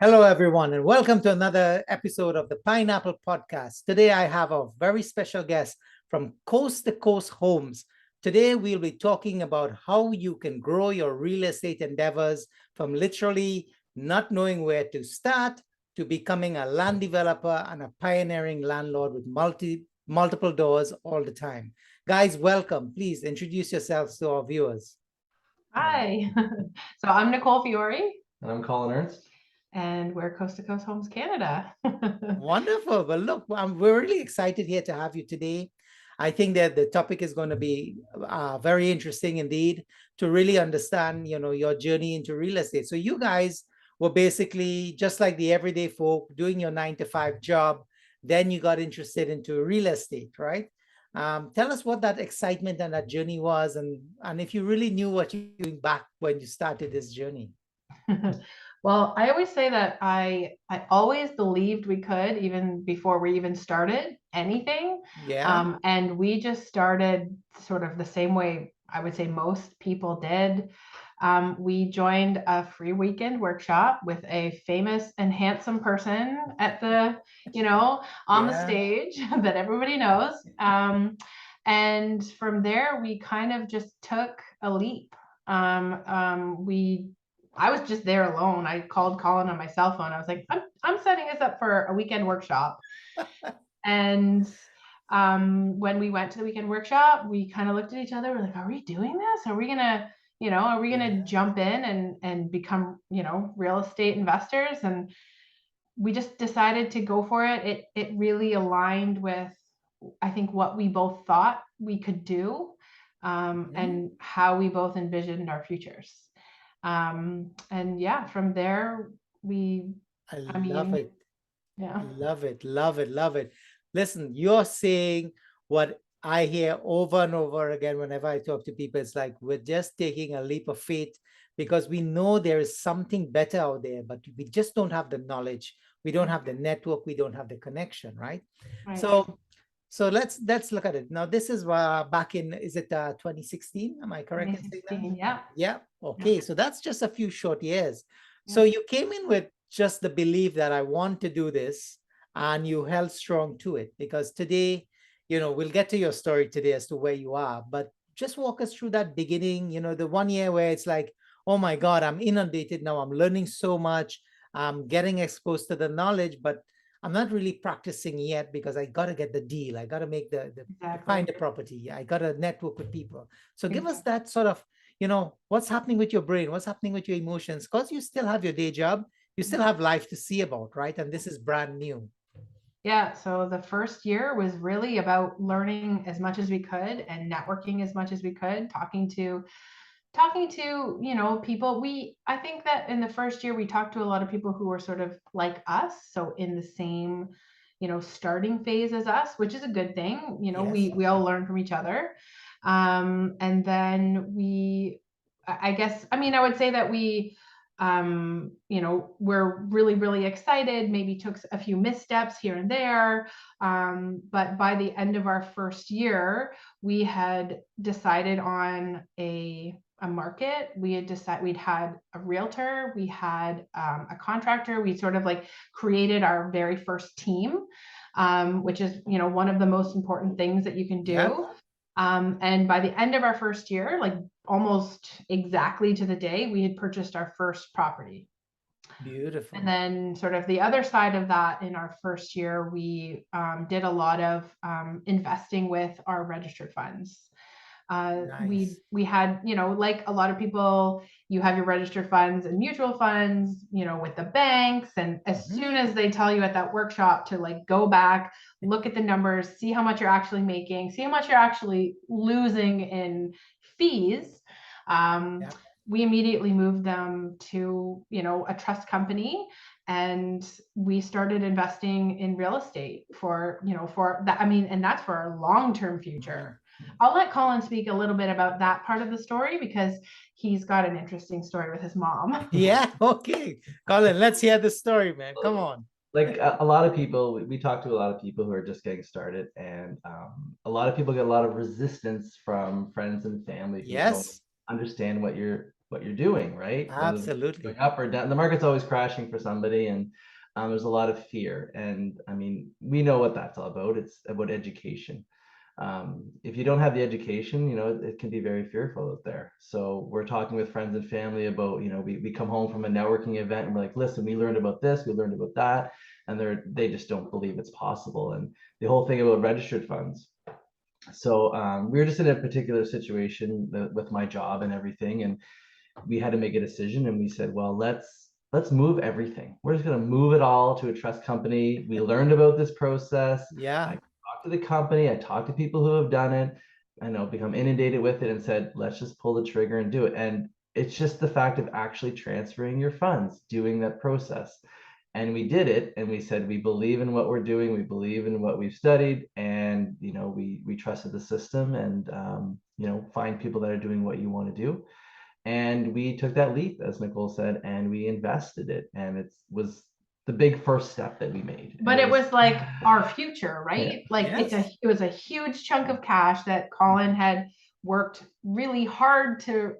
Hello, everyone, and welcome to another episode of the Pineapple Podcast. Today, I have a very special guest from Coast to Coast Homes. Today, we'll be talking about how you can grow your real estate endeavors from literally not knowing where to start to becoming a land developer and a pioneering landlord with multiple doors all the time. Guys, welcome. Please introduce yourselves to our viewers. Hi, so I'm Nicole Fiore, And I'm Colin Ernst. and we're Coast to Coast Homes Canada. Wonderful. Well, look, we're really excited here to have you today. I think that the topic is going to be very interesting indeed to really understand, your journey into real estate. So you guys were basically just like the everyday folk doing your 9 to 5 job. Then you got interested into real estate, right? Tell us what that excitement and that journey was, and if you really knew what you were doing back when you started this journey. Well, I always say that I always believed we could, even before we even started anything. Yeah. And we just started sort of the same way I would say most people did. We joined a free weekend workshop with a famous and handsome person at on the Yeah. stage that everybody knows. And from there, we kind of just took a leap. We I was just there alone. I called Colin on my cell phone. I was like, I'm setting us up for a weekend workshop. And when we went to the weekend workshop, we kind of looked at each other. We're like, are we doing this? Are we gonna Yeah. jump in and become, real estate investors? And we just decided to go for it. It really aligned with, I think, what we both thought we could do, and how we both envisioned our futures. And yeah, from there we, I I love mean, it. yeah. Love it. Love it. Love it. Listen, you're saying what I hear over and over again whenever I talk to people. It's like we're just taking a leap of faith because we know there is something better out there, but we just don't have the knowledge. We don't have the network. We don't have the connection, right? Right. So let's look at it. Now, this is back in, is it 2016? Am I correct in saying that? 2016. Yeah. Yeah. Yeah. Okay. So that's just a few short years. Yeah. So you came in with just the belief that I want to do this, and you held strong to it because today, we'll get to your story today as to where you are, but just walk us through that beginning, the 1 year where it's like, oh my God, I'm inundated now. I'm learning so much. I'm getting exposed to the knowledge, but I'm not really practicing yet because I got to get the deal. I got to make find Exactly. the property. I got to network with people. So give us Exactly. that sort of, what's happening with your brain, what's happening with your emotions, because you still have your day job, you still have life to see about, right? And this is brand new. Yeah, so the first year was really about learning as much as we could and networking as much as we could, talking to people. We I think that in the first year we talked to a lot of people who were sort of like us, so in the same starting phase as us, which is a good thing. Yes. We all learn from each other. And then I guess, I mean, I would say that we we're really, really excited, maybe took a few missteps here and there. But by the end of our first year, we had decided on a market. We had decided, we'd had a realtor, we had a contractor. We sort of like created our very first team, which is, one of the most important things that you can Yep. do. And by the end of our first year, like almost exactly to the day, we had purchased our first property. And Beautiful. then, sort of the other side of that, in our first year, we did a lot of investing with our registered funds. We Nice. we had, like a lot of people, you have your registered funds and mutual funds, with the banks, and as Mhm. soon as they tell you at that workshop to like go back, look at the numbers, see how much you're actually making, see how much you're actually losing in fees, um, Yep. we immediately moved them to, a trust company, and we started investing in real estate for, for that. I mean, and that's for our long-term Mhm. future. I'll let Colin speak a little bit about that part of the story because he's got an interesting story with his mom. Yeah. Okay. Colin, let's hear the story, man. Come on. Like a lot of people, we talk to a lot of people who are just getting started, and a lot of people get a lot of resistance from friends and family who don't Yes. understand what you're doing, right? Whether it's Absolutely. going up or down, the market's always crashing for somebody, and there's a lot of fear. And I mean, we know what that's all about. It's about education. If you don't have the education, it can be very fearful out there. So we're talking with friends and family about, we come home from a networking event and we're like, listen, we learned about this, we learned about that, and they just don't believe it's possible. And the whole thing about registered funds. So we were just in a particular situation with my job and everything, and we had to make a decision, and we said, well, let's move everything. We're just going to move it all to a trust company. We learned about this process. Yeah. I talked to the company. I talked to people who have done it. I know, become inundated with it, and said, let's just pull the trigger and do it. And it's just the fact of actually transferring your funds, doing that process. And we did it, and we said, we believe in what we're doing, we believe in what we've studied, and we trusted the system, and find people that are doing what you want to do. And we took that leap, as Nicole said, and we invested it, and it was the big first step that we made. But it was like our future, right? Yeah. Like Yes. it was a huge chunk of cash that Collin had worked really hard to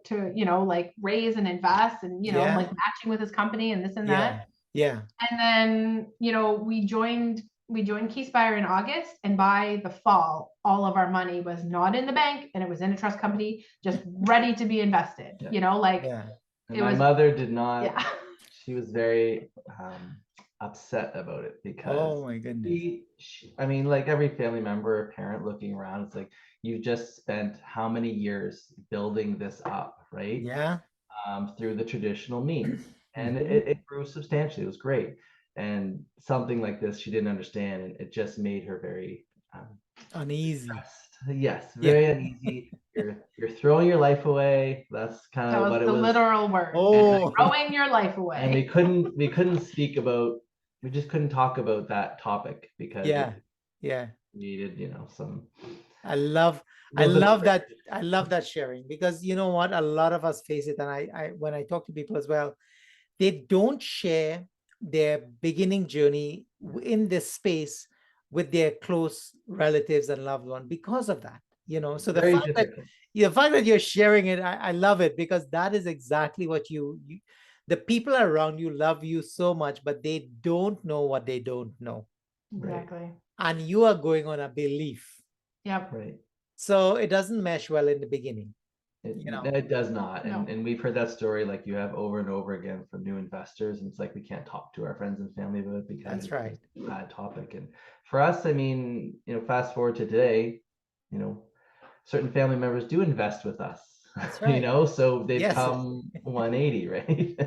like raise and invest, and Yeah. like matching with his company and this and Yeah. that. Yeah. And then we joined Keyspire in August, and by the fall, all of our money was not in the bank, and it was in a trust company, just ready to be invested. Yeah. Like Yeah. And my mother did not. Yeah. She was very upset about it, because Oh my goodness. I mean, like every family member or parent looking around, it's like, you've just spent how many years building this up, right? Yeah. Through the traditional means, and Mhm. it grew substantially. It was great. And something like this, she didn't understand, and it just made her very Uneasy. stressed. Yes, Yeah. very uneasy. You're throwing your life away. That's kind That of was what it the was. literal word. Oh. Throwing your life And we away. couldn't speak about, we just couldn't talk about that topic, because Yeah. it Yeah. needed, some I little bit of love I love that sharing, because you know what? A lot of us face it. And I when I talk to people as well, they don't share their beginning journey in this space with their close relatives and loved one because of that. So the very fact that difficult. you're sharing it, I love it, because that is exactly what you the people around you love you so much, but they don't know what they don't know. Exactly. And you are going on a belief. Yep. Right. So it doesn't mesh well in the beginning. It does not. No. And we've heard that story, like you have over and over again, from new investors. And it's like, we can't talk to our friends and family about it, because That's right. it's a bad topic. And for us, I mean, fast forward to today, certain family members do invest with us. That's right. So they've Yes. come 180, right?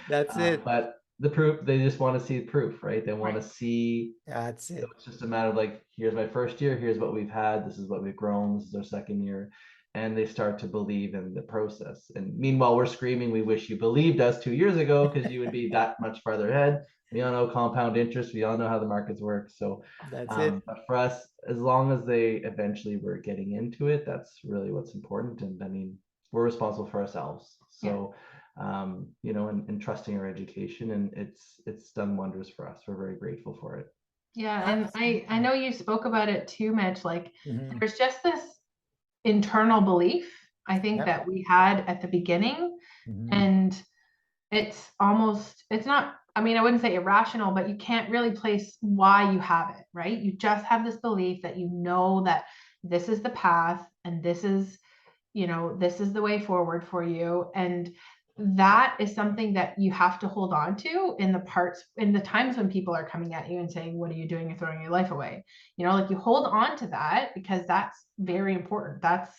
That's it. But the proof, they just want to see proof, right? They want Right. to see. That's So it. it's just a matter of like, here's my first year, here's what we've had, this is what we've grown, this is our second year. And they start to believe in the process. And meanwhile, we're screaming, we wish you believed us 2 years ago, because you would be that much farther ahead. We all know compound interest, we all know how the markets work. So That's it. but for us, as long as they eventually were getting into it, that's really what's important. And I mean, we're responsible for ourselves. So and trusting our education, and it's done wonders for us. We're very grateful for it. Yeah, and I know you spoke about it too, Mitch. Like Mhm. there's just this internal belief, I think, Yep. that we had at the beginning, Mhm. and it's not, I mean, I wouldn't say irrational, but you can't really place why you have it, right? You just have this belief that that this is the path, and this is the way forward for you. And that is something that you have to hold on to in the times when people are coming at you and saying, what are you doing? You're throwing your life away. Like you hold on to that, because that's very important. That's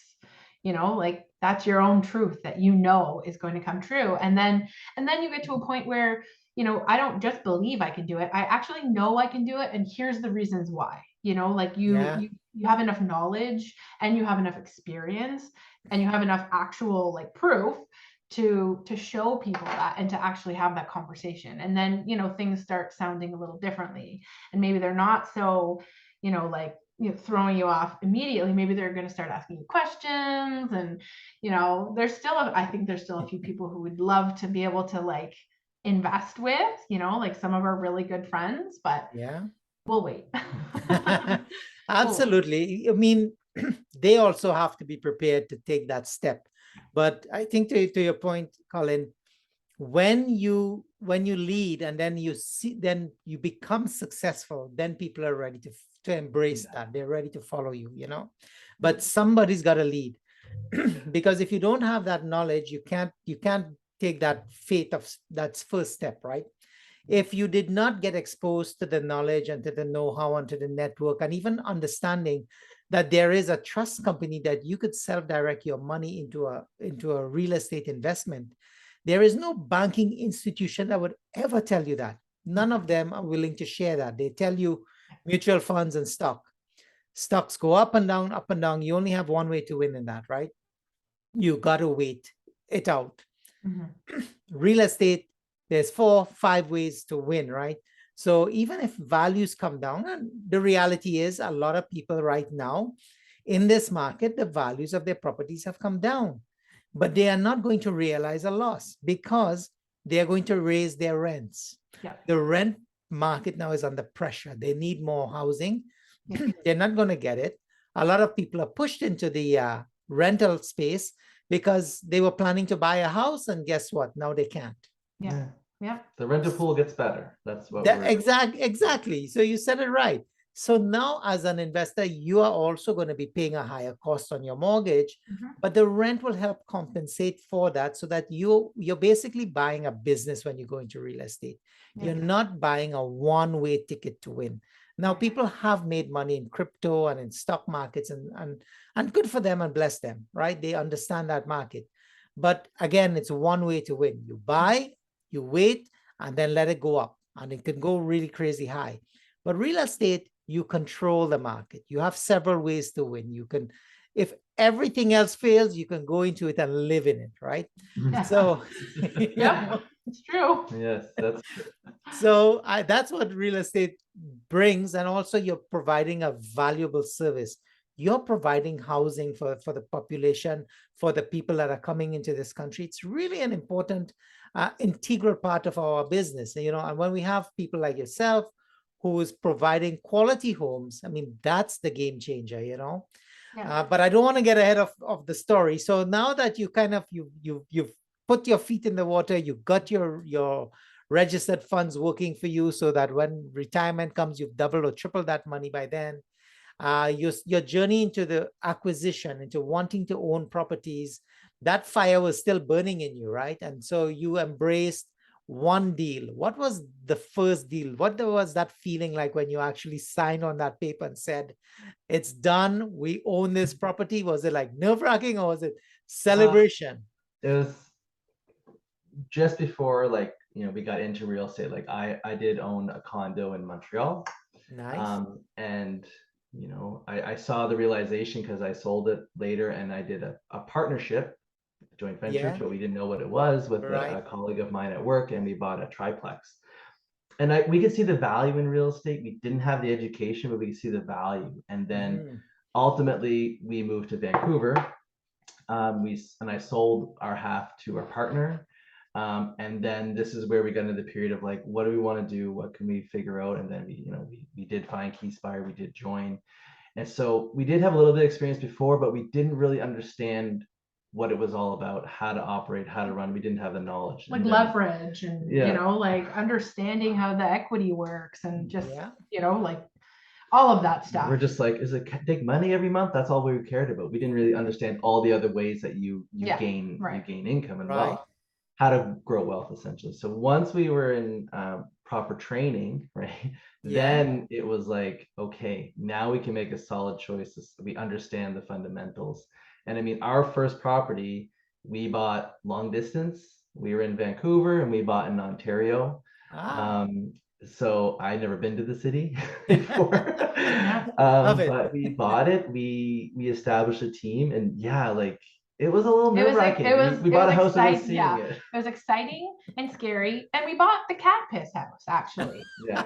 like that's your own truth that is going to come true. And then you get to a point where I don't just believe I can do it, I actually know I can do it, and here's the reasons why. Like you have enough knowledge, and you have enough experience, and you have enough actual proof to show people that, and to actually have that conversation. And then things start sounding a little differently, and maybe they're not so throwing you off immediately. Maybe they're going to start asking you questions, and I think there's still a few people who would love to be able to invest with, some of our really good friends, but we'll wait. Absolutely. I mean, they also have to be prepared to take that step But I think to your point, Colin, when you lead and then you see, then you become successful, then people are ready to embrace that. They're ready to follow you, you know. But somebody's got to lead. Because if you don't have that knowledge, you can't take that faith of that first step, right? If you did not get exposed to the knowledge and to the know-how and to the network and even understanding that there is a trust company that you could self-direct your money into a real estate investment, there is no banking institution that would ever tell you that. None of them are willing to share that. They tell you mutual funds and stocks go up and down, up and down. You only have one way to win in that, right? You got to wait it out. Real estate, there's 4 5 ways to win, right? So even if values come down, and the reality is a lot of people right now in this market, the values of their properties have come down, but they are not going to realize a loss because they are going to raise their rents. Yeah. The rent market now is under pressure. They need more housing. Yeah. They're not going to get it. A lot of people are pushed into the rental space because they were planning to buy a house, and guess what? Now they can't. Yeah. Yeah. The rental pool gets better. That's what That, we're exactly. So you said it right. So now, as an investor, you are also going to be paying a higher cost on your mortgage, but the rent will help compensate for that, so that you're basically buying a business when you go into real estate. You're not buying a one-way ticket to win. Now, people have made money in crypto and in stock markets, and good for them and bless them, right? They understand that market. But again, it's one way to win. You buy, you wait, and then let it go up. And it can go really crazy high. But real estate, you control the market. You have several ways to win. You can, if everything else fails, you can go into it and live in it, right? So, Yeah, it's true. Yes, that's true. So that's what real estate brings. And also you're providing a valuable service. You're providing housing for the population, for the people that are coming into this country. It's really an important, integral part of our business. You know, and when we have people like yourself who is providing quality homes, I mean, that's the game changer, you know. Yeah. But I don't want to get ahead of the story. So now that you kind of you've put your feet in the water, you got your registered funds working for you, so that when retirement comes, you've doubled or tripled that money by then. Your journey into the acquisition, into wanting to own properties, that fire was still burning in you, right? And so you embraced one deal. What was the first deal? What was that feeling like when you actually signed on that paper and said, it's done, we own this property? Was it like nerve-wracking, or was it celebration? It was just before, like, we got into real estate. Like I did own a condo in Montreal. Nice. And I saw the realization because I sold it later, and I did a partnership, joint venture, Yeah. but we didn't know what it was, with Right. a colleague of mine at work, and we bought a triplex. And we could see the value in real estate. We didn't have the education, but we could see the value. And then ultimately we moved to Vancouver. And I sold our half to our partner. And then this is where we got into the period of like, what do we want to do? What can we figure out? And then we did find Keyspire, we did join. And so we did have a little bit of experience before, but we didn't really understand what it was all about, how to operate, how to run. We didn't have the knowledge. Like leverage and, like understanding how the equity works and just, like all of that stuff. We're just like, is it take money every month? That's all we cared about. We didn't really understand all the other ways that you gain income and wealth, how to grow wealth, essentially. So once we were in proper training, right, then it was like, okay, now we can make a solid choice. We understand the fundamentals. And I mean, our first property, we bought long distance. We were in Vancouver, and we bought in Ontario. So I'd never been to the city before. But we bought it. We established a team, and like, it was a little nerve-wracking. We bought a house without seeing it. It was exciting and scary. And we bought the cat piss house, actually.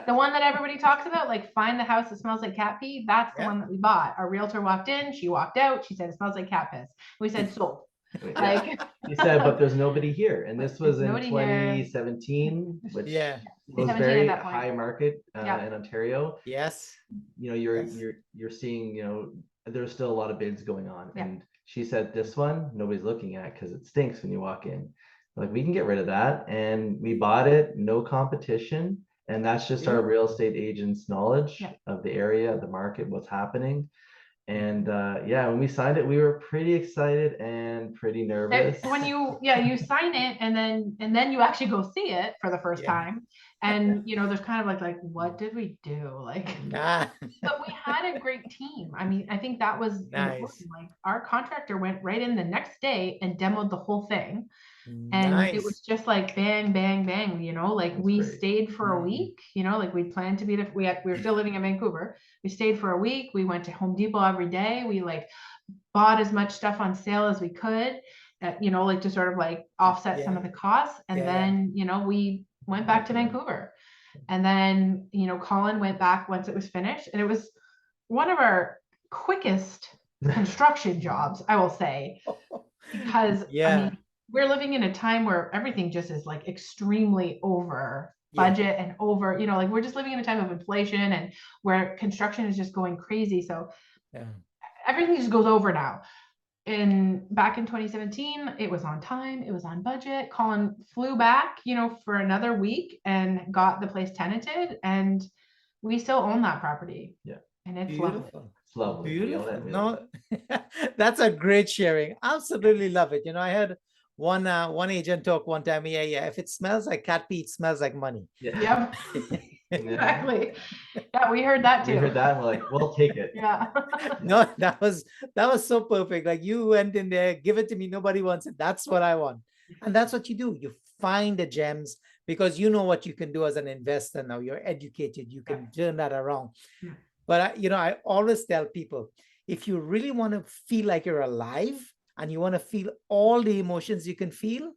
The one that everybody talks about, like, find the house that smells like cat pee. That's the one that we bought. Our realtor walked in, she walked out, she said, it smells like cat piss. We said, sold. Like, he said, but there's nobody here. And this was in 2017, which was very high market in Ontario. Yes. You're seeing, there's still a lot of bids going on. And She said, this one, nobody's looking at because it stinks when you walk in. Like, we can get rid of that. And we bought it, no competition. And that's just our real estate agent's knowledge Yeah. of the area, the market, what's happening. And yeah, when we signed it, we were pretty excited and pretty nervous. When you sign it and then you actually go see it for the first Yeah. time, and there's kind of like what did we do, like, Ah, but we had a great team. I mean, I think that was nice. important. Like, our contractor went right in the next day and demoed the whole thing. And it was Nice. just like bang, bang, bang, like That's we great. stayed for a Mhm. week, like we planned to be there. We were still living in Vancouver. We stayed for a week. We went to Home Depot every day. We like bought as much stuff on sale as we could, like to sort of like offset some Yeah. of the costs. And Yeah, then, we went back to Vancouver. And then, Collin went back once it was finished. And it was one of our quickest construction jobs, I will say, because I Yeah. mean, we're living in a time where everything just is like extremely over Yeah. budget and over, like we're just living in a time of inflation and where construction is just going crazy. So Yeah. everything just goes over now. And back in 2017, it was on time, it was on budget. Collin flew back, for another week and got the place tenanted, and we still own that property. Yeah. And it's lovely. Beautiful. It's lovely. We own Beautiful. it. We love No, it. that's a great sharing. Absolutely love it. I had one agent talk one time. Yeah, yeah. If it smells like cat pee, it smells like money. Yeah. Yep, exactly. Yeah, we heard that too. We heard that and we're like, we'll take it. Yeah. No, that was so perfect. Like, you went in there, give it to me. Nobody wants it. That's what I want. And that's what you do. You find the gems because you know what you can do as an investor now. You're educated. You can turn that around. Yeah. But I always tell people, if you really want to feel like you're alive and you want to feel all the emotions you can feel,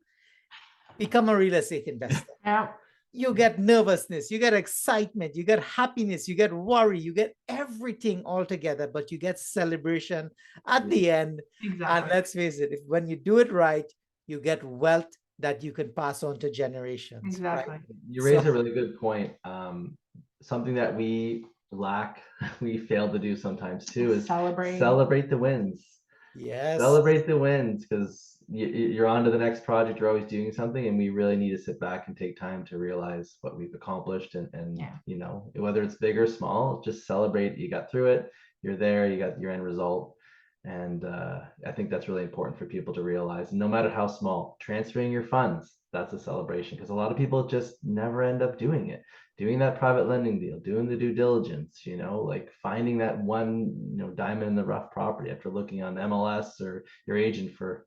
become a real estate investor. Yeah. You get nervousness, you get excitement, you get happiness, you get worry, you get everything all together, but you get celebration at the end. Exactly. And let's face it, when you do it right, you get wealth that you can pass on to generations. Exactly. Right? You raise a really good point. Something that we lack, we fail to do sometimes too, is celebrate the wins. Yes. Celebrate the wins, because you're on to the next project. You're always doing something, and we really need to sit back and take time to realize what we've accomplished, and whether it's big or small, just celebrate. You got through it. You're there. You got your end result. And I think that's really important for people to realize. No matter how small, transferring your funds, that's a celebration, because a lot of people just never end up doing it. Doing that private lending deal, doing the due diligence, like finding that one, diamond in the rough property after looking on MLS or your agent for,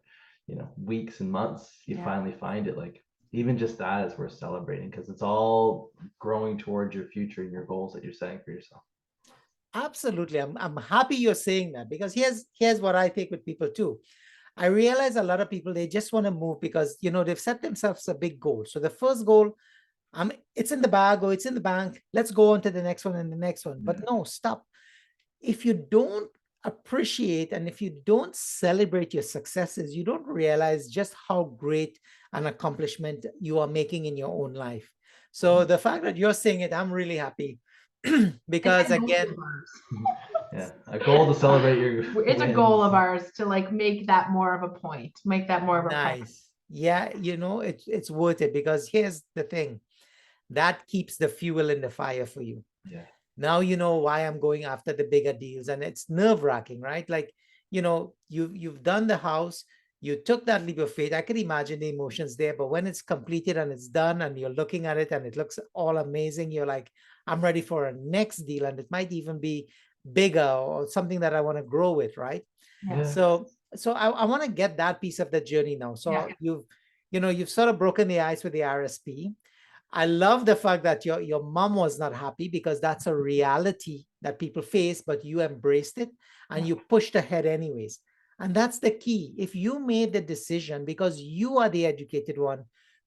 weeks and months, you finally find it. Like, even just that is worth celebrating, because it's all growing towards your future and your goals that you're setting for yourself. Absolutely. I'm happy you're saying that, because here's what I think with people too. I realize a lot of people, they just want to move because, they've set themselves a big goal. So the first goal, it's in the bag or it's in the bank. Let's go on to the next one and the next one. But no, stop. If you don't appreciate and if you don't celebrate your successes, you don't realize just how great an accomplishment you are making in your own life. So the fact that you're saying it, I'm really happy. Because again, yeah, a goal to celebrate your it's wins. A goal of ours to like make that more of a point, make that more of a nice. Yeah, it's worth it, because here's the thing. That keeps the fuel in the fire for you. Yeah. Now you know why I'm going after the bigger deals, and it's nerve-wracking, right? Like, you've done the house, you took that leap of faith. I can imagine the emotions there, but when it's completed and it's done and you're looking at it and it looks all amazing, you're like, I'm ready for a next deal, and it might even be bigger or something that I want to grow with, right? Yeah. So I want to get that piece of the journey now. So you've sort of broken the ice with the RSP. I love the fact that your mom was not happy, because that's a reality that people face, but you embraced it and you pushed ahead anyways. And that's the key. If you made the decision because you are the educated one,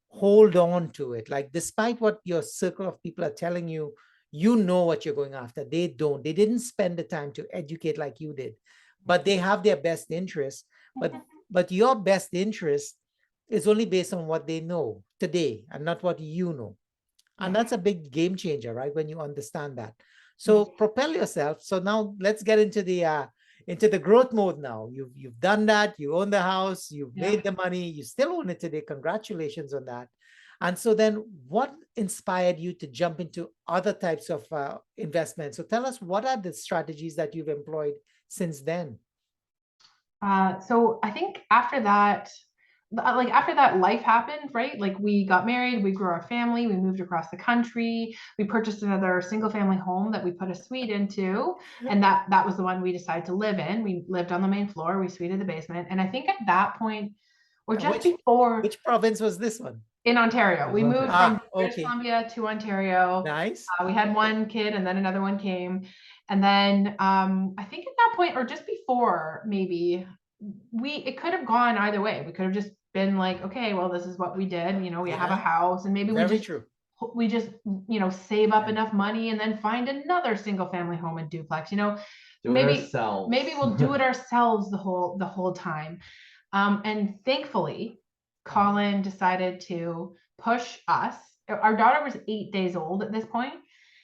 hold on to it. Like, despite what your circle of people are telling you, you know what you're going after. They don't. They didn't spend the time to educate like you did, but they have their best interest. But your best interest is only based on what they know today and not what you know. And that's a big game changer, right? When you understand that. So propel yourself. So now let's get into the into the growth mode now. You've done that. You own the house. You've Yeah. made the money. You still own it today. Congratulations on that. And so then, what inspired you to jump into other types of investments? So tell us, what are the strategies that you've employed since then? So I think after that, life happened, right? Like we got married, we grew our family, we moved across the country, we purchased another single family home that we put a suite into, and that was the one we decided to live in. We lived on the main floor, we suited the basement, and I think at that point, or just before, Which province was this one? in Ontario. We moved from British Columbia to Ontario. Nice. We had one kid and then another one came. And then I think at that point, or just before, maybe it could have gone either way. We could have just been like, okay, well, this is what we did. You know, we have a house, and maybe we just save up enough money and then find another single family home and duplex. You know, maybe we'll do it ourselves the whole time. And thankfully, Collin decided to push us. Our daughter was 8 days old at this point.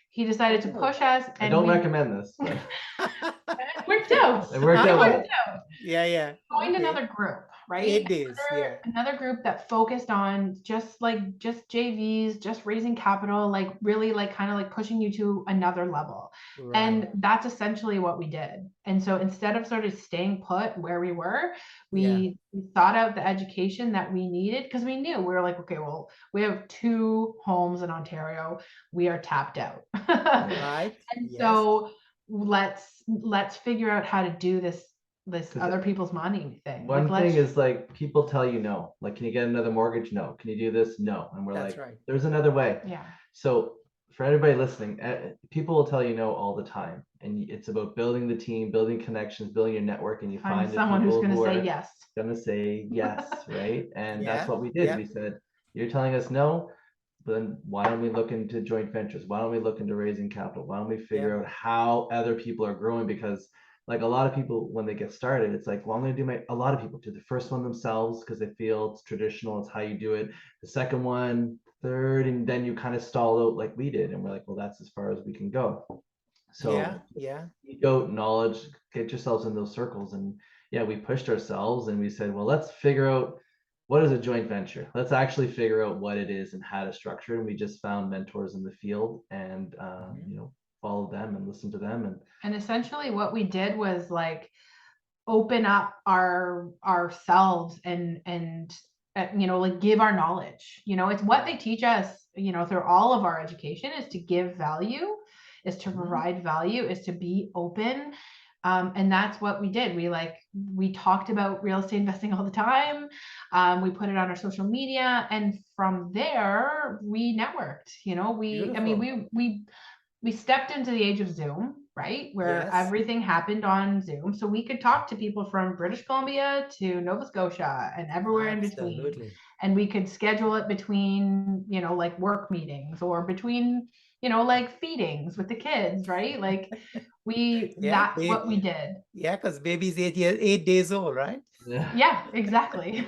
He decided to push us. And I don't recommend this. But... it worked out. It worked out. Yeah. Joined another group, right? 8 days. Another group that focused on just JVs, just raising capital, like really like kind of like pushing you to another level. Right. And that's essentially what we did. And so instead of sort of staying put where we were, we thought out the education that we needed, because we knew, we were like, okay, well, we have 2 homes in Ontario. We are tapped out. Right. And so let's figure out how to do this other people's money thing. One thing is like, people tell you no, like, can you get another mortgage? No. Can you do this? No. And we're like, there's another way. Yeah. So for everybody listening, people will tell you no all the time, and it's about building the team, building connections, building your network, and you find someone who's going to say yes. Going to say yes, right? And that's what we did. Yeah. We said, you're telling us no, but then why don't we look into joint ventures? Why don't we look into raising capital? Why don't we figure out how other people are growing? Because like a lot of people, when they get started, it's like, well, I'm going to do a lot of people do the first one themselves because they feel it's traditional. It's how you do it. The second one, third, and then you kind of stall out like we did. And we're like, well, that's as far as we can go. So go knowledge, get yourselves in those circles. And we pushed ourselves and we said, well, let's figure out what is a joint venture. Let's actually figure out what it is and how to structure it. And we just found mentors in the field and, follow them and listen to them. And essentially what we did was like open up ourselves and like give our knowledge. It's what they teach us, through all of our education, is to give value, is to provide value, is to be open. And that's what we did. We talked about real estate investing all the time. We put it on our social media, and from there we networked. We stepped into the age of Zoom, right? Where everything happened on Zoom. So we could talk to people from British Columbia to Nova Scotia and everywhere in between. And we could schedule it between, like work meetings or between, like feedings with the kids, right? Like that's what we did. Yeah, because baby's 8 days old, right? Yeah, exactly.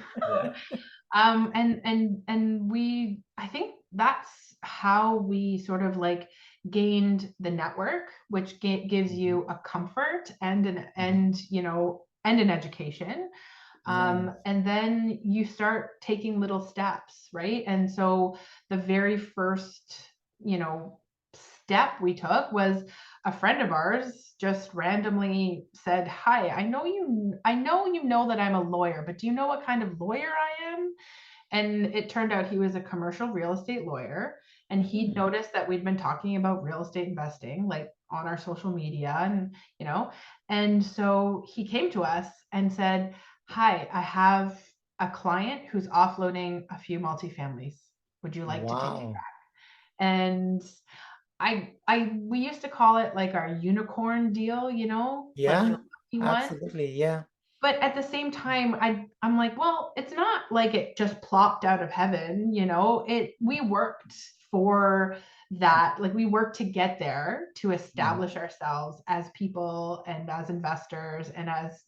And I think that's how we sort of like gained the network, which gives you a comfort and an education. And then you start taking little steps, right? And so the very first, step we took was a friend of ours just randomly said, hi, I know you know that I'm a lawyer, but do you know what kind of lawyer I am? And it turned out he was a commercial real estate lawyer. And he noticed that we'd been talking about real estate investing, like on our social media, and so he came to us and said, hi, I have a client who's offloading a few multifamilies. Would you like to take it back? And we used to call it like our unicorn deal, Yeah, absolutely. Yeah. But at the same time, I'm like, well, it's not like it just plopped out of heaven, we worked for that. Like we worked to get there, to establish ourselves as people and as investors and as,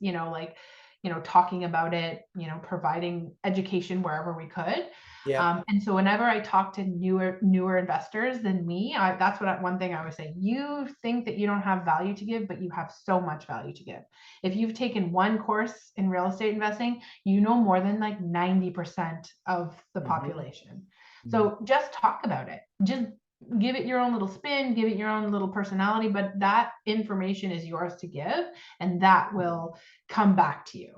talking about it, providing education wherever we could. Yeah. And so whenever I talk to newer investors than me, that's one thing I always say. You think that you don't have value to give, but you have so much value to give. If you've taken one course in real estate investing, you know more than like 90% of the population. So just talk about it. Just give it your own little spin, give it your own little personality, but that information is yours to give, and that will come back to you.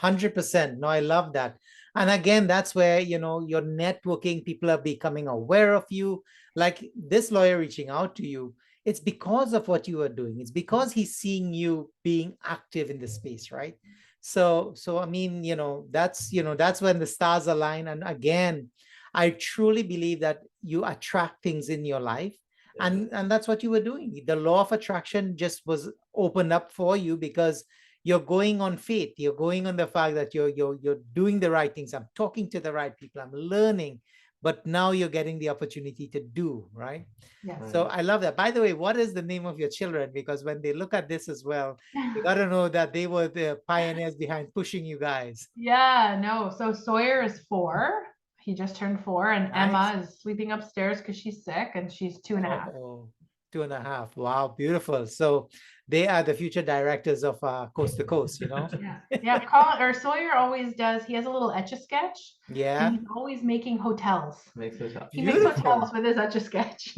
100%. No, I love that. And again, that's where, your networking, people are becoming aware of you. Like this lawyer reaching out to you, it's because of what you are doing. It's because he's seeing you being active in the space, right? So I mean, that's when the stars align. And again, I truly believe that you attract things in your life. And that's what you were doing. The law of attraction just was opened up for you because you're going on faith. You're going on the fact that you're doing the right things. I'm talking to the right people. I'm learning, but now you're getting the opportunity to do, right? Yes. So I love that. By the way, what is the name of your children? Because when they look at this as well, you got to know that they were the pioneers behind pushing you guys. Yeah, no. So Sawyer is 4. He just turned 4, and Nice. Emma is sleeping upstairs because she's sick, and she's 2.5. Oh, 2.5. Wow, beautiful. So they are the future directors of Coast to Coast, Yeah. Colin or Sawyer always does. He has a little etch-a-sketch. Yeah. And he's always making hotels. He makes hotels with his etch-a-sketch.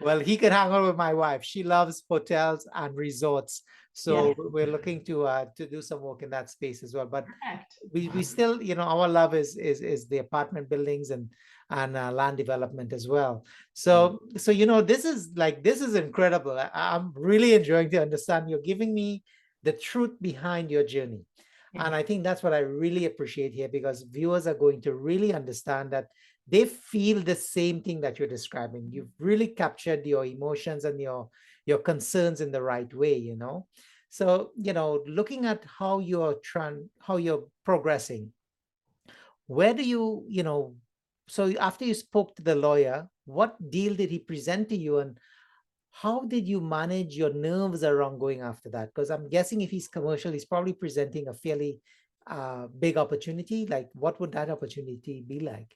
Well, he could hang out with my wife. She loves hotels and resorts. So Yes. we're looking to do some work in that space as well. But Perfect. we still, our love is the apartment buildings and land development as well. So this is incredible. I'm really enjoying to understand. You're giving me the truth behind your journey. Yeah. And I think that's what I really appreciate here, because viewers are going to really understand that they feel the same thing that you're describing. You've really captured your emotions and your concerns in the right way, So, looking at how you're progressing, where do you, so after you spoke to the lawyer, what deal did he present to you, and how did you manage your nerves around going after that? Because I'm guessing if he's commercial, he's probably presenting a fairly big opportunity. Like, what would that opportunity be like?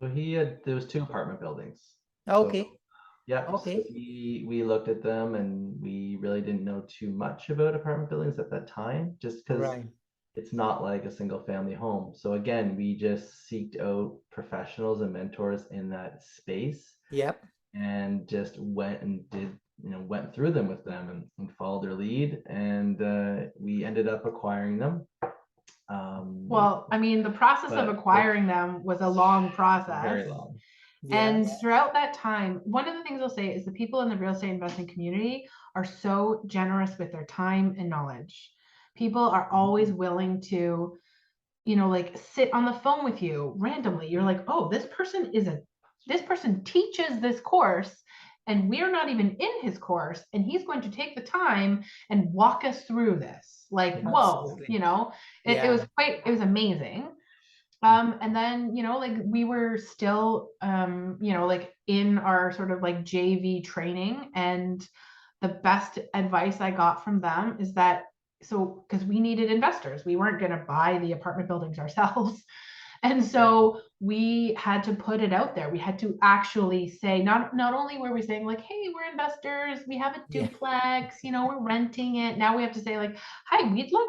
So there was 2 apartment buildings. Okay. So, yeah. Okay. So we looked at them, and we really didn't know too much about apartment buildings at that time, just because it's not like a single family home. So again, we just seeked out professionals and mentors in that space. Yep. And just went and went through them with them and followed their lead, and we ended up acquiring them. Well, I mean, the process of acquiring them was a long process. Very long. And throughout that time, one of the things I'll say is the people in the real estate investing community are so generous with their time and knowledge. People are always willing to, like sit on the phone with you randomly. You're like, oh, this person teaches this course, and we're not even in his course, and he's going to take the time and walk us through this. Like, whoa, it was amazing. And then, like we were still, like in our sort of like JV training, and the best advice I got from them is that, because we needed investors, we weren't going to buy the apartment buildings ourselves. And so we had to put it out there. We had to actually say, not only were we saying like, hey, we're investors, we have a duplex, we're renting it. Now we have to say like, hi, we'd like,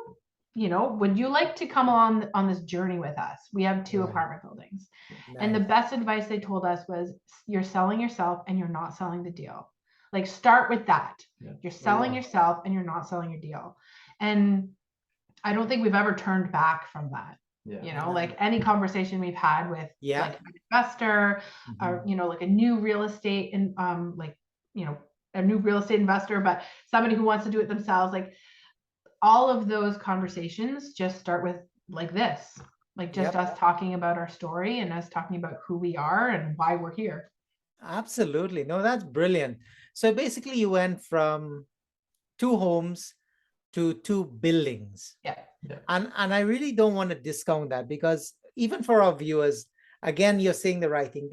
would you like to come on this journey with us? We have 2 apartment buildings. Nice. And the best advice they told us was, you're selling yourself and you're not selling the deal. Like, start with that. Yeah. You're selling yourself and you're not selling your deal. And I don't think we've ever turned back from that. Yeah. Like any conversation we've had with like an investor, or, like a new real estate and a new real estate investor, but somebody who wants to do it themselves, like all of those conversations just start with like this, like just us talking about our story and us talking about who we are and why we're here. Absolutely. No, that's brilliant. So basically you went from 2 homes to 2 buildings. Yeah. And I really don't want to discount that, because even for our viewers, again, you're saying the right thing.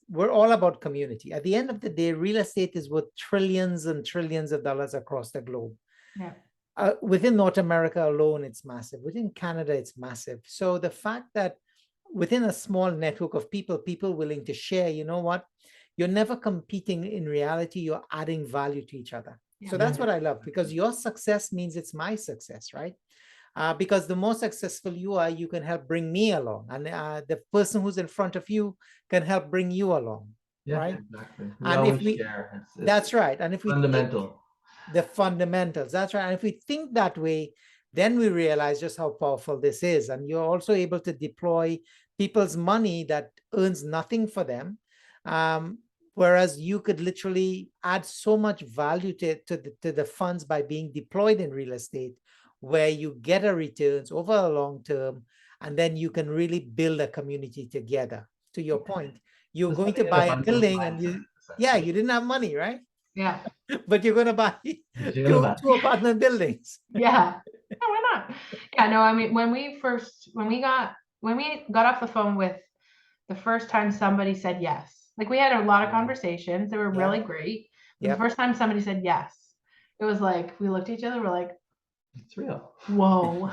We're all about community. At the end of the day, real estate is worth trillions and trillions of dollars across the globe. Yeah. within North America alone, it's massive. Within Canada, it's massive. So the fact that within a small network of people willing to share, you know what? You're never competing in reality, you're adding value to each other. So Yeah. that's what I love, because your success means it's my success, right? Because the more successful you are, you can help bring me along, and the person who's in front of you can help bring you along, Yeah, right? exactly. We And if always we, share. that's right. And if we think fundamental. the fundamentals, that's right. And if we think that way, then we realize just how powerful this is. And you're also able to deploy people's money that earns nothing for them. Um, Whereas you could literally add so much value to the funds by being deployed in real estate, where you get a returns over a long term, and then you can really build a community together. To your point, you're Just going to living in buy a abundance building and mindset, yeah, essentially. you didn't have money, right? Yeah. But you're going to buy But you're gonna buy. two apartment buildings. Yeah. Yeah, why not? Yeah, no, I mean, when we got off the phone with the first time somebody said yes, like we had a lot of conversations, they were Yeah. really great. But Yeah. the first time somebody said yes, it was like, we looked at each other, we're like, It's real. whoa,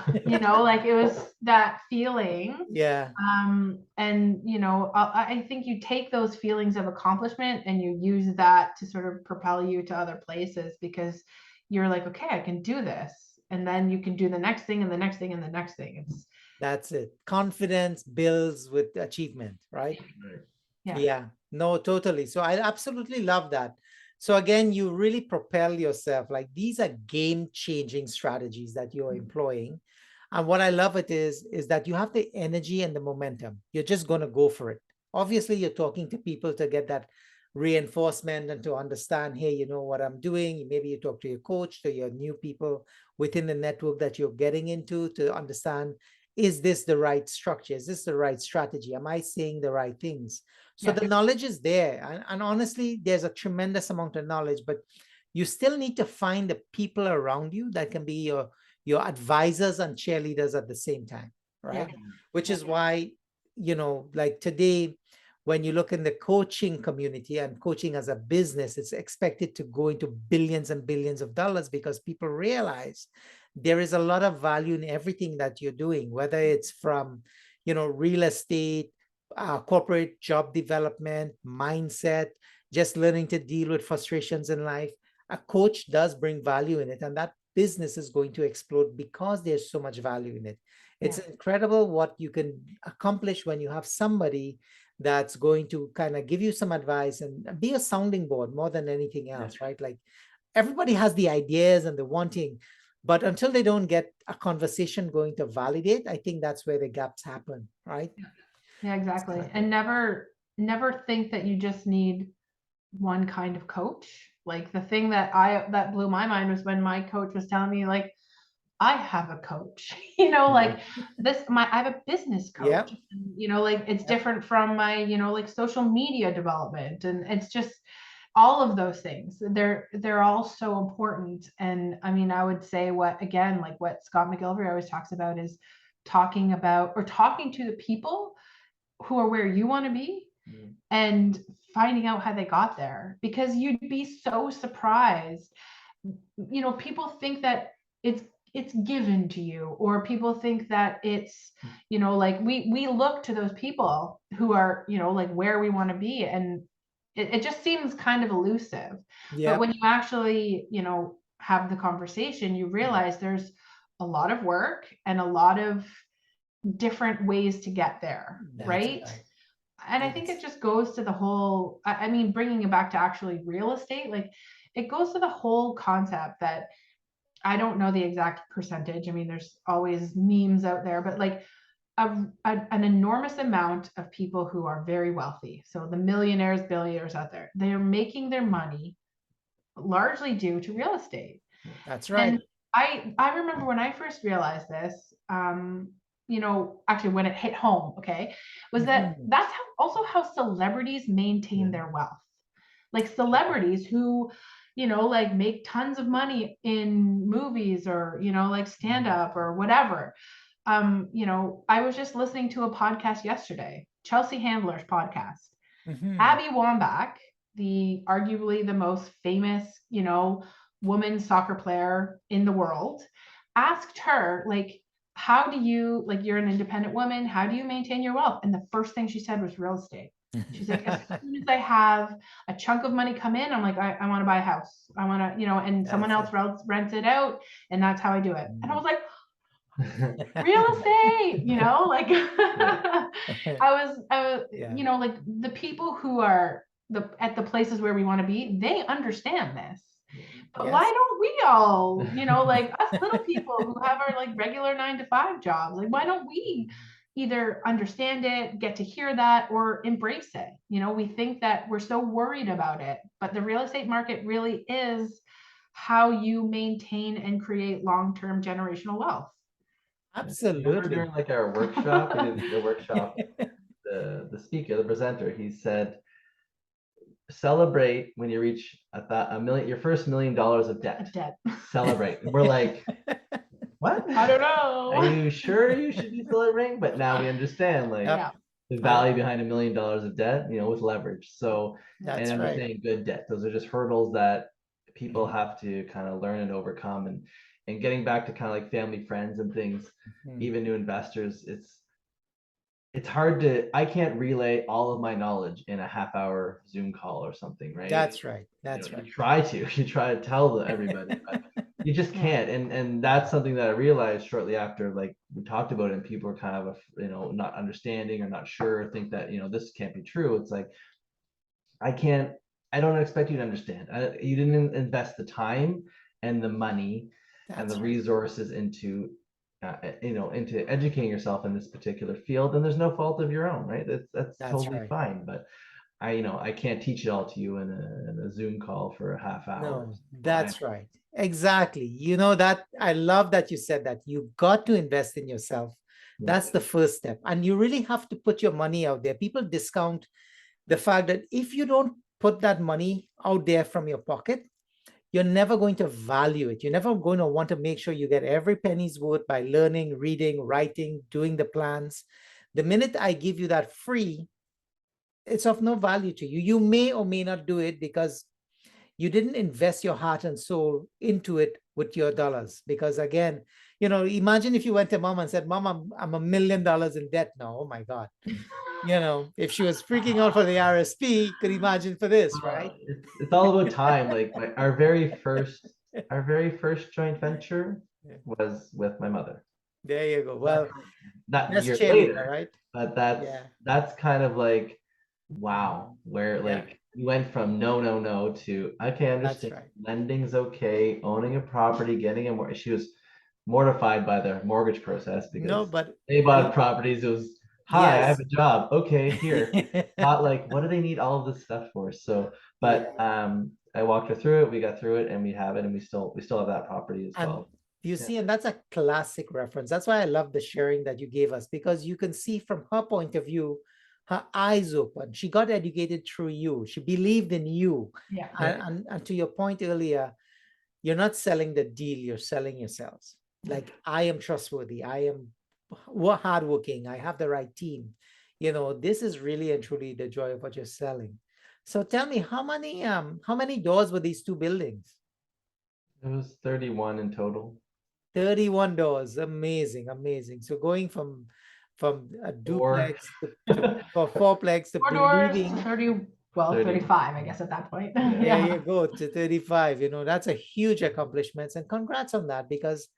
like it was that feeling. Yeah. And I think you take those feelings of accomplishment and you use that to sort of propel you to other places, because you're like, okay, I can do this. And then you can do the next thing and the next thing and the next thing. It's That's it. Confidence builds with achievement, right? Right. Yeah. Yeah. No, totally. So I absolutely love that. So again, you really propel yourself. Like, these are game-changing strategies that you're employing. And what I love it is that you have the energy and the momentum. You're just going to go for it. Obviously, you're talking to people to get that reinforcement and to understand, hey, you know what I'm doing. Maybe you talk to your coach, to your new people within the network that you're getting into, to understand, is this the right structure? Is this the right strategy? Am I saying the right things? So Yeah. the knowledge is there. And honestly, there's a tremendous amount of knowledge, but you still need to find the people around you that can be your advisors and cheerleaders at the same time, right? Yeah. Which Yeah. is why, like today, when you look in the coaching community and coaching as a business, it's expected to go into billions and billions of dollars, because people realize there is a lot of value in everything that you're doing, whether it's from, real estate, corporate job development, mindset, just learning to deal with frustrations in life. A coach does bring value in it, and that business is going to explode because there's so much value in it. It's incredible what you can accomplish when you have somebody that's going to kind of give you some advice and be a sounding board more than anything else, right? Like, everybody has the ideas and the wanting, but until they don't get a conversation going to validate, I think that's where the gaps happen, right? Yeah, exactly. And never think that you just need one kind of coach. Like the thing that blew my mind was when my coach was telling me, like, I have a coach, like I have a business Yep. coach, like it's Yep. different from my, like social media development. And it's just all of those things. They're all so important. And I mean, I would say what Scott McGillivray always talks about is talking to the people who are where you want to be and finding out how they got there, because you'd be so surprised. People think that it's given to you, or people think that it's, like we look to those people who are, like where we want to be, and it just seems kind of elusive. But Yep. when you actually, have the conversation, you realize there's a lot of work and a lot of different ways to get there, That's right? right. And I think it just goes to the whole, I mean, bringing it back to actually real estate, like it goes to the whole concept that I don't know the exact percentage. I mean, there's always memes out there, but like an enormous amount of people who are very wealthy. So the millionaires, billionaires out there, they're making their money largely due to real estate. That's right. And I remember when I first realized this, actually when it hit home, okay, was that Mhm. that's how celebrities maintain their wealth. Like celebrities who, like make tons of money in movies or, like stand up or whatever. I was just listening to a podcast yesterday, Chelsea Handler's podcast. Mhm. Abby Wambach, the arguably the most famous, women's soccer player in the world, asked her, like, how do you, like, you're an independent woman, how do you maintain your wealth? And the first thing she said was real estate. She's like, as soon as I have a chunk of money come in, I'm like, I want to buy a house. I want to, and someone else rents it out. And that's how I do it. And I was like, real estate, like I was, like the people who are at the places where we want to be, they understand this. But why don't we all, like us little people who have our like regular 9-to-5 jobs, like why don't we either understand it, get to hear that, or embrace it? We think that we're so worried about it, but the real estate market really is how you maintain and create long-term generational wealth. Absolutely. During like our workshop, we did the workshop, the speaker, the presenter, he said, celebrate when you reach your first $1 million of debt. Celebrate. And we're like, what? I don't know. Are you sure you should be celebrating? But now we understand like the value behind $1 million of debt, with leverage. So and understanding good debt. Those are just hurdles that people have to kind of learn and overcome. And getting back to kind of like family, friends and things, even new investors, it's hard I can't relay all of my knowledge in a half-hour Zoom call or something, right? That's right. That's right. You try to tell everybody, but you just can't. And that's something that I realized shortly after, like we talked about it, and people are kind of, not understanding or not sure, think that, this can't be true. It's like, I don't expect you to understand. You didn't invest the time and the money and the resources into into educating yourself in this particular field, and there's no fault of your own, right? That's totally fine. But I can't teach it all to you in a Zoom call for a half hour. No, that's right. Exactly. That I love that you said that. You got to invest in yourself. That's the first step. And you really have to put your money out there. People discount the fact that if you don't put that money out there from your pocket, you're never going to value it. You're never going to want to make sure you get every penny's worth by learning, reading, writing, doing the plans. The minute I give you that free, it's of no value to you. You may or may not do it because you didn't invest your heart and soul into it with your dollars. Because again, imagine if you went to mom and said, Mom, I'm $1 million in debt now. Oh my God. If she was freaking out for the RSP, could imagine for this, right? It's all about time. Like our very first joint venture was with my mother. There you go. Well, that year later, right? But that's kind of like, wow, where like you went from no to okay, understand. Lending's okay, owning a property, getting a mortgage. She was mortified by the mortgage process because they bought properties. It was, hi, I have a job. Okay, here. Not like, what do they need all of this stuff for? So, but I walked her through it. We got through it, and we have it, and we still have that property as well. You see, and that's a classic reference. That's why I love the sharing that you gave us, because you can see from her point of view, her eyes open. She got educated through you. She believed in you. Yeah. And to your point earlier, you're not selling the deal, you're selling yourselves. Like, I am trustworthy. I am hardworking. I have the right team. This is really and truly the joy of what you're selling. So tell me, how many doors were these 2 buildings? It was 31 in total. 31 doors. Amazing, amazing. So going from a duplex to fourplex to 4 doors, 35, I guess, at that point. There you go, to 35. That's a huge accomplishment, and congrats on that, because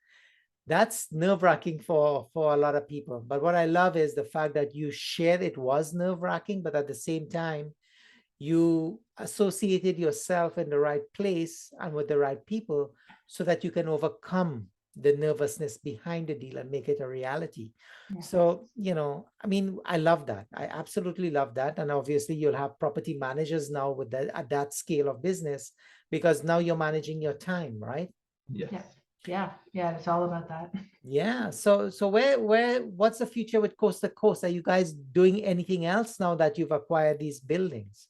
that's nerve-wracking for a lot of people. But what I love is the fact that you shared it was nerve-wracking, but at the same time, you associated yourself in the right place and with the right people so that you can overcome the nervousness behind the deal and make it a reality. So, I love that. I absolutely love that. And obviously you'll have property managers now with that at that scale of business, because now you're managing your time, right? Yes. Yeah, it's all about that. Yeah. So what's the future with Coast to Coast? Are you guys doing anything else now that you've acquired these buildings?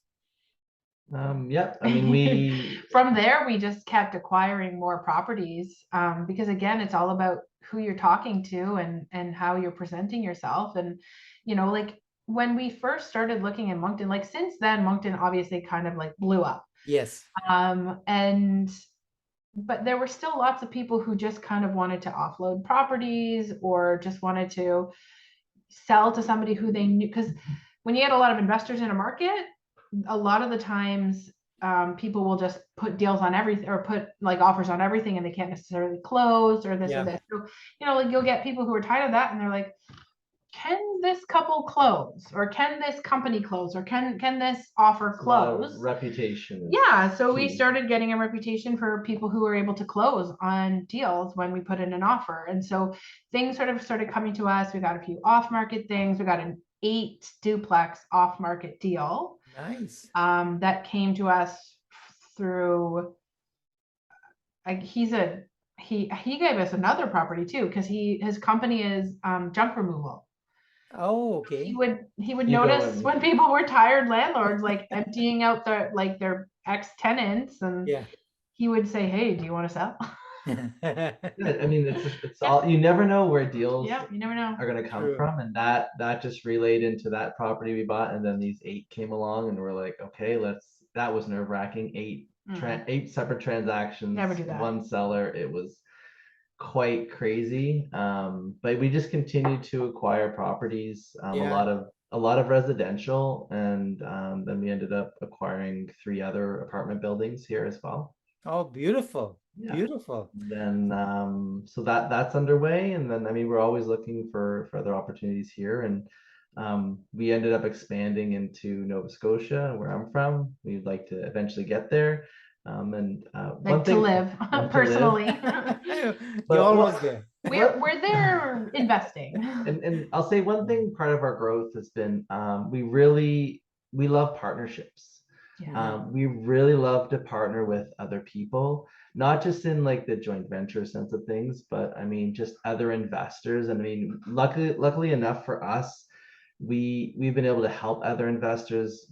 Yeah, we from there we just kept acquiring more properties, because again, it's all about who you're talking to and how you're presenting yourself. And like when we first started looking at Moncton, like since then Moncton obviously kind of like blew up. Yes. And but there were still lots of people who just kind of wanted to offload properties or just wanted to sell to somebody who they knew. Because when you get a lot of investors in a market, a lot of the times people will just put deals on everything or put like offers on everything, and they can't necessarily close or this or this. So, like you'll get people who are tired of that, and they're like, can this couple close, or can this company close, or can this offer close? Reputation. Yeah, so we started getting a reputation for people who were able to close on deals when we put in an offer. And so things sort of started coming to us. We got a few off-market things. We got an 8 duplex off-market deal. Nice. That came to us through, like, he gave us another property too, because his company is junk removal. Oh, okay. He would notice when people were tired landlords, like emptying out their ex-tenants, and he would say, hey, do you want to sell? I mean, it's all, you never know where deals you never know are going to come from, and that just relayed into that property we bought, and then these 8 came along, and we're like, okay, that was nerve-wracking. 8 separate transactions, never do that. 1 seller. It was quite crazy, but we just continued to acquire properties, a lot of residential, and then we ended up acquiring 3 other apartment buildings here as well. Oh, beautiful. Beautiful. Then so that's underway, and then I mean, we're always looking for other opportunities here, and we ended up expanding into Nova Scotia, where I'm from. We'd like to eventually get there, and like to live personally. You're almost there. We're there investing. And I'll say one thing, part of our growth has been we love partnerships. We really love to partner with other people, not just in like the joint venture sense of things, but I mean just other investors. And I mean, luckily enough for us, we've been able to help other investors,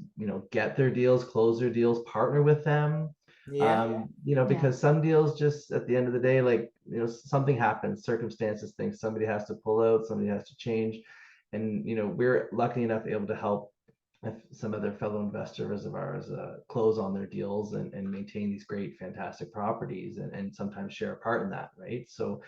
get their deals, close their deals, partner with them. Because some deals, just at the end of the day, like, something happens, circumstances, things, somebody has to pull out, somebody has to change, and we're lucky enough able to help some of their fellow investors of ours close on their deals and maintain these great, fantastic properties, and sometimes share a part in that, right? So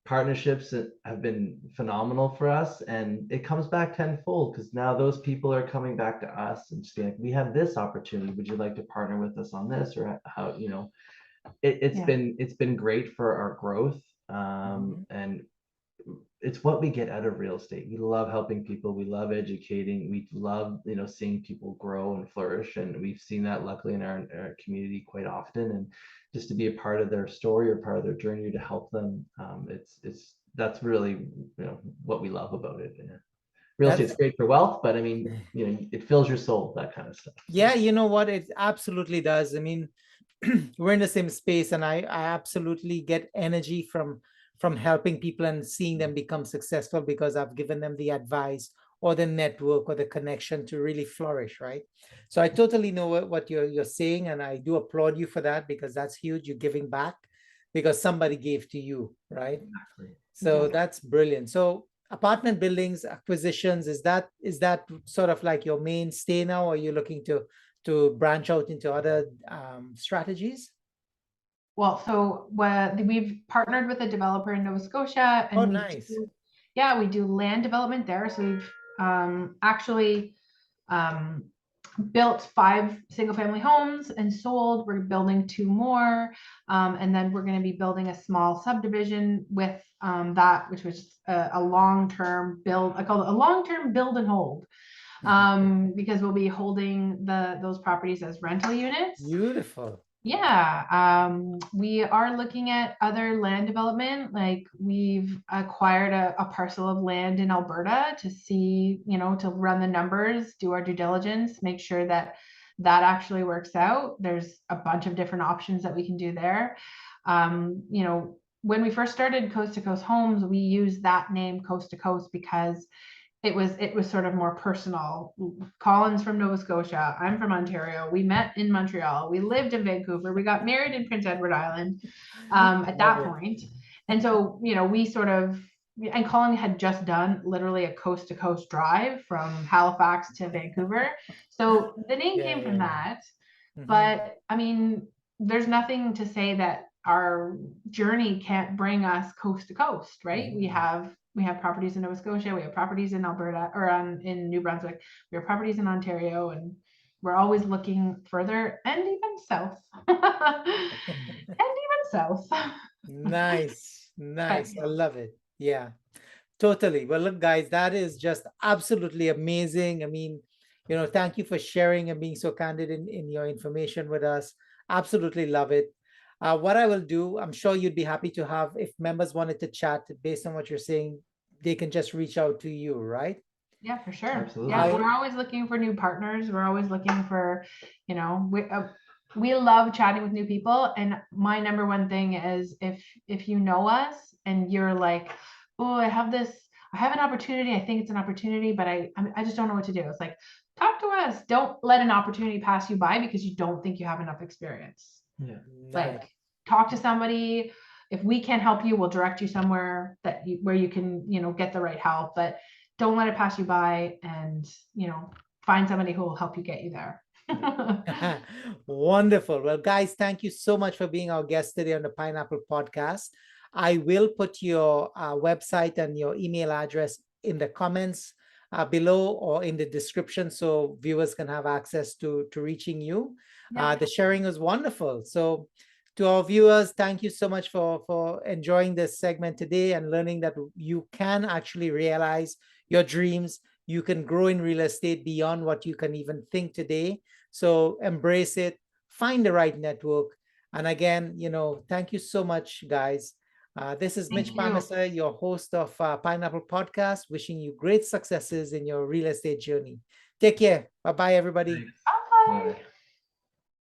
partnerships have been phenomenal for us, and it comes back tenfold, because now those people are coming back to us and just being like, we have this opportunity, would you like to partner with us on this? Or how, it's been great for our growth, and it's what we get out of real estate. We love helping people, we love educating, we love seeing people grow and flourish, and we've seen that luckily in our community quite often. And just to be a part of their story or part of their journey to help them, that's really what we love about it. Real estate's great for wealth, but I mean, it fills your soul, that kind of stuff. Yeah, you know what, it absolutely does. I mean, we're in the same space, and I absolutely get energy from helping people and seeing them become successful, because I've given them the advice or the network or the connection to really flourish, right? So I totally know what you're saying, and I do applaud you for that, because that's huge. You're giving back because somebody gave to you, right? Exactly. So that's brilliant. So apartment buildings, acquisitions, is that sort of like your mainstay now, or are you looking to branch out into other strategies? Well, so we've partnered with a developer in Nova Scotia, and nice. We do land development there. So we've actually built 5 single-family homes and sold. We're building 2 more, and then we're going to be building a small subdivision with that, which was a long-term build. I call it a long-term build and hold, because we'll be holding those properties as rental units. Beautiful. Yeah, we are looking at other land development. Like, we've acquired a parcel of land in Alberta to see, to run the numbers, do our due diligence, make sure that actually works out. There's a bunch of different options that we can do there. When we first started Coast to Coast Homes, we used that name, Coast to Coast, because it was sort of more personal. Collin's from Nova Scotia. I'm from Ontario. We met in Montreal. We lived in Vancouver. We got married in Prince Edward Island at that point. And so, we sort of, and Collin had just done literally a coast to coast drive from Halifax to Vancouver. So the name came from that. But I mean, there's nothing to say that our journey can't bring us coast to coast, right? We Mhm. have properties in Nova Scotia, we have properties in Alberta, or in New Brunswick, we have properties in Ontario, and we're always looking further and even south. And even south. Nice, But nice. I love it. Yeah. Totally. Well, look, guys, that is just absolutely amazing. I mean, thank you for sharing and being so candid in your information with us. Absolutely love it. What I will do, I'm sure you'd be happy to have, if members wanted to chat based on what you're saying, they can just reach out to you, right? yeah, for sure. Absolutely. Yeah, I, we're always looking for new partners. We're always looking for, we love chatting with new people. And my number one thing is if you know us and you're like, oh, I have an opportunity. I think it's an opportunity, but I just don't know what to do. It's like, talk to us. Don't let an opportunity pass you by because you don't think you have enough experience. Yeah. nice. Like, talk to somebody. If we can't help you, we'll direct you somewhere where you can, get the right help. But don't let it pass you by, and find somebody who will help you get you there. Wonderful. Well, guys, thank you so much for being our guest today on the Pineapple Podcast. I will put your website and your email address in the comments below or in the description so viewers can have access to reaching you. Yeah. The sharing was wonderful. So, to our viewers, thank you so much for enjoying this segment today and learning that you can actually realize your dreams. You can grow in real estate beyond what you can even think today. So embrace it, find the right network. And again, thank you so much, guys. This is Mitch Thank you. Parmasar, your host of Pineapple Podcast, wishing you great successes in your real estate journey. Take care. Bye bye, everybody. Thanks. Bye. Bye.